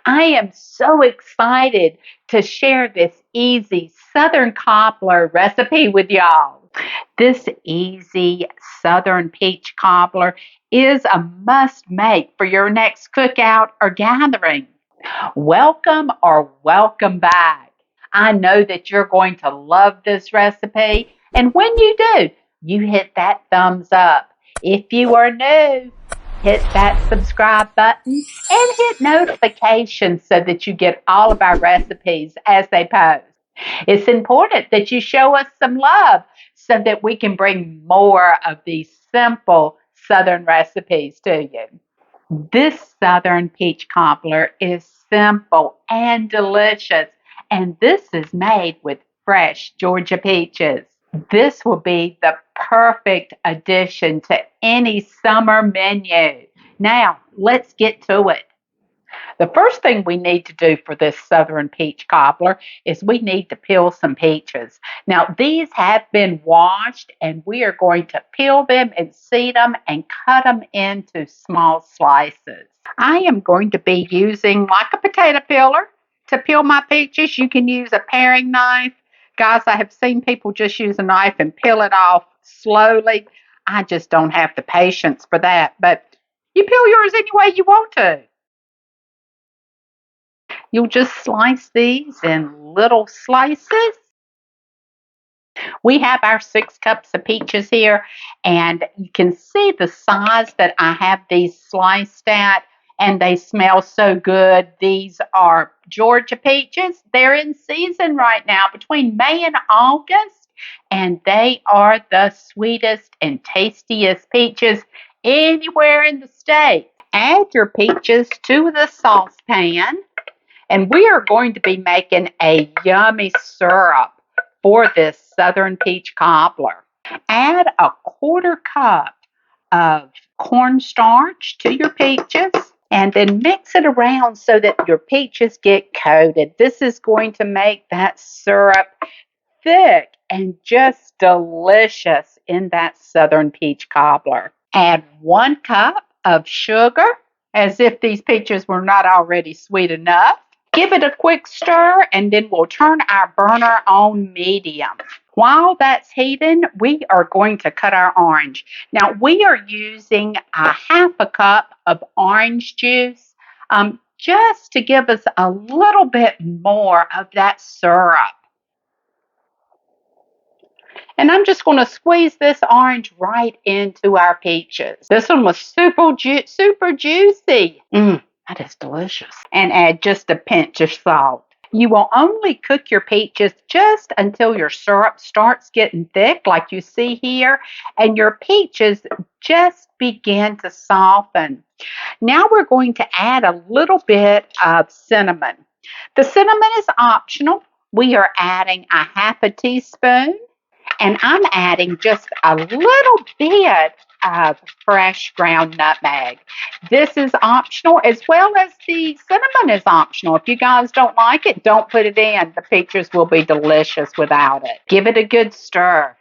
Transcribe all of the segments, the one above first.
I am so excited to share this easy Southern Cobbler recipe with y'all. This easy Southern Peach Cobbler is a must make for your next cookout or gathering. Welcome or welcome back. I know that you're going to love this recipe, and when you do, you hit that thumbs up. If you are new, hit that subscribe button and hit notifications so that you get all of our recipes as they post. It's important that you show us some love so that we can bring more of these simple Southern recipes to you. This Southern Peach Cobbler is simple and delicious, and this is made with fresh Georgia peaches. This will be the perfect addition to any summer menu. Now, let's get to it. The first thing we need to do for this Southern Peach Cobbler is we need to peel some peaches. Now, these have been washed, and we are going to peel them and seed them and cut them into small slices. I am going to be using like a potato peeler to peel my peaches. You can use a paring knife. Guys, I have seen people just use a knife and peel it off slowly. I just don't have the patience for that, but you peel yours any way you want to. You'll just slice these in little slices. We have our 6 cups of peaches here, and you can see the size that I have these sliced at, and they smell so good. These are Georgia peaches. They're in season right now between May and August, and they are the sweetest and tastiest peaches anywhere in the state. Add your peaches to the saucepan. And we are going to be making a yummy syrup for this Southern Peach Cobbler. Add a 1/4 cup of cornstarch to your peaches and then mix it around so that your peaches get coated. This is going to make that syrup thick and just delicious in that Southern Peach Cobbler. Add 1 cup of sugar, as if these peaches were not already sweet enough. Give it a quick stir, and then we'll turn our burner on medium. While that's heating, we are going to cut our orange. Now, we are using a 1/2 cup of orange juice just to give us a little bit more of that syrup. And I'm just going to squeeze this orange right into our peaches. This one was super juicy. That is delicious. And add just a pinch of salt. You will only cook your peaches just until your syrup starts getting thick, like you see here, and your peaches just begin to soften. Now we're going to add a little bit of cinnamon. The cinnamon is optional. We are adding a 1/2 teaspoon, and I'm adding just a little bit of fresh ground nutmeg. This is optional, as well as the cinnamon is optional. If you guys don't like it, don't put it in. The peaches will be delicious without it. Give it a good stir.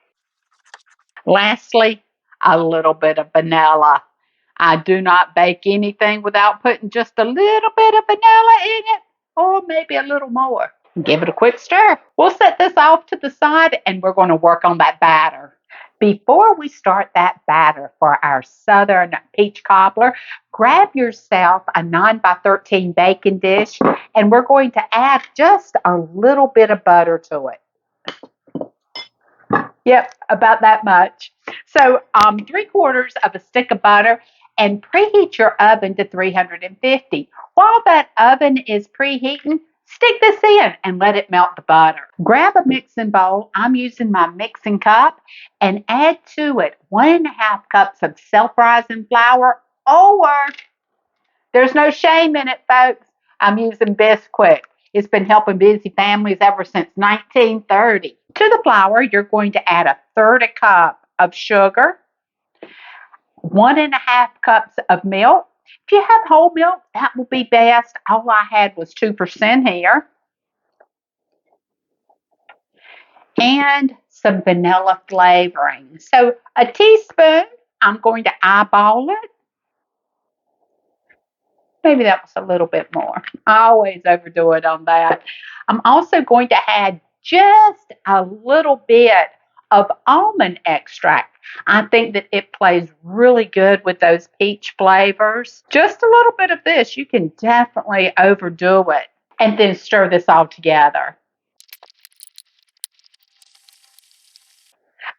Lastly, a little bit of vanilla. I do not bake anything without putting just a little bit of vanilla in it, or maybe a little more. Give it a quick stir. We'll set this off to the side, and we're going to work on that batter. Before we start that batter for our Southern Peach Cobbler, grab yourself a 9x13 baking dish, and we're going to add just a little bit of butter to it. Yep, about that much. So 3/4 of a stick of butter, and preheat your oven to 350. While that oven is preheating, stick this in and let it melt the butter. Grab a mixing bowl. I'm using my mixing cup, and add to it 1 1/2 cups of self-rising flour, or there's no shame in it, folks. I'm using Bisquick. It's been helping busy families ever since 1930. To the flour, you're going to add 1/3 cup of sugar, 1 1/2 cups of milk. If you have whole milk, that will be best. All I had was 2% here. And some vanilla flavoring. So a teaspoon, I'm going to eyeball it. Maybe that was a little bit more. I always overdo it on that. I'm also going to add just a little bit of almond extract. I think that it plays really good with those peach flavors. Just a little bit of this. You can definitely overdo it. And then stir this all together.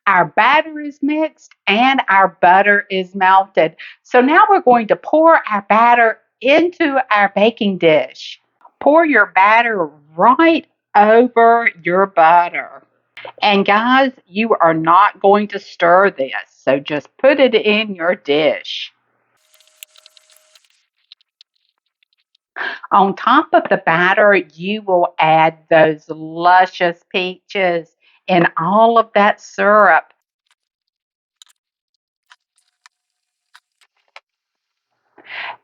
Our batter is mixed and our butter is melted. So now we're going to pour our batter into our baking dish. Pour your batter right over your butter. And guys, you are not going to stir this, so just put it in your dish. On top of the batter, you will add those luscious peaches and all of that syrup.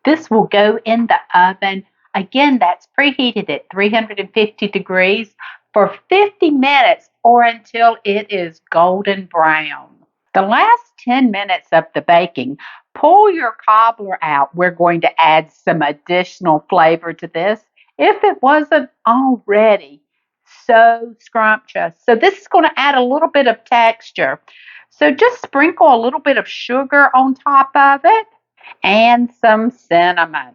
This will go in the oven. Again, that's preheated at 350 degrees for 50 minutes or until it is golden brown. The last 10 minutes of the baking, pull your cobbler out. We're going to add some additional flavor to this if it wasn't already so scrumptious. So this is going to add a little bit of texture. So just sprinkle a little bit of sugar on top of it and some cinnamon.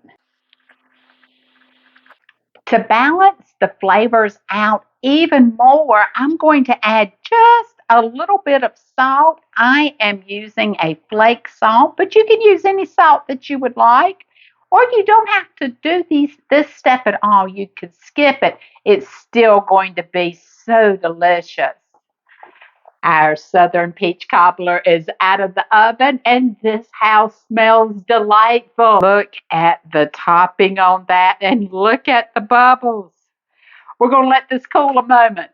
To balance the flavors out even more, I'm going to add just a little bit of salt. I am using a flake salt, but you can use any salt that you would like. Or you don't have to do this step at all. You could skip it. It's still going to be so delicious. Our Southern Peach Cobbler is out of the oven, and this house smells delightful. Look at the topping on that, and look at the bubbles. We're going to let this cool a moment.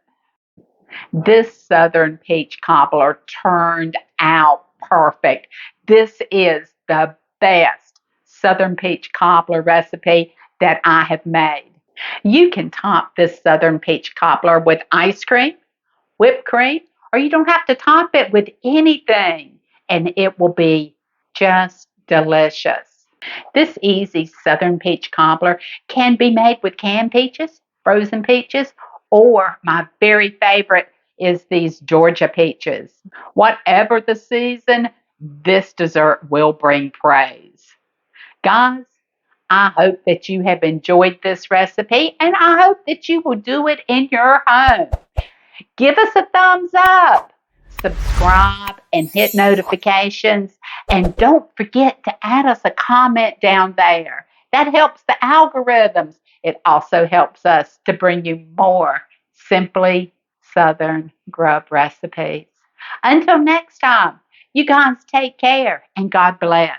This Southern Peach Cobbler turned out perfect. This is the best Southern Peach Cobbler recipe that I have made. You can top this Southern Peach Cobbler with ice cream, whipped cream, or you don't have to top it with anything, and it will be just delicious. This easy Southern Peach Cobbler can be made with canned peaches, frozen peaches, or my very favorite is these Georgia peaches. Whatever the season, this dessert will bring praise. Guys, I hope that you have enjoyed this recipe, and I hope that you will do it in your home. Give us a thumbs up, subscribe, and hit notifications. And don't forget to add us a comment down there. That helps the algorithms. It also helps us to bring you more Simply Southern Grub recipes. Until next time, you guys take care and God bless.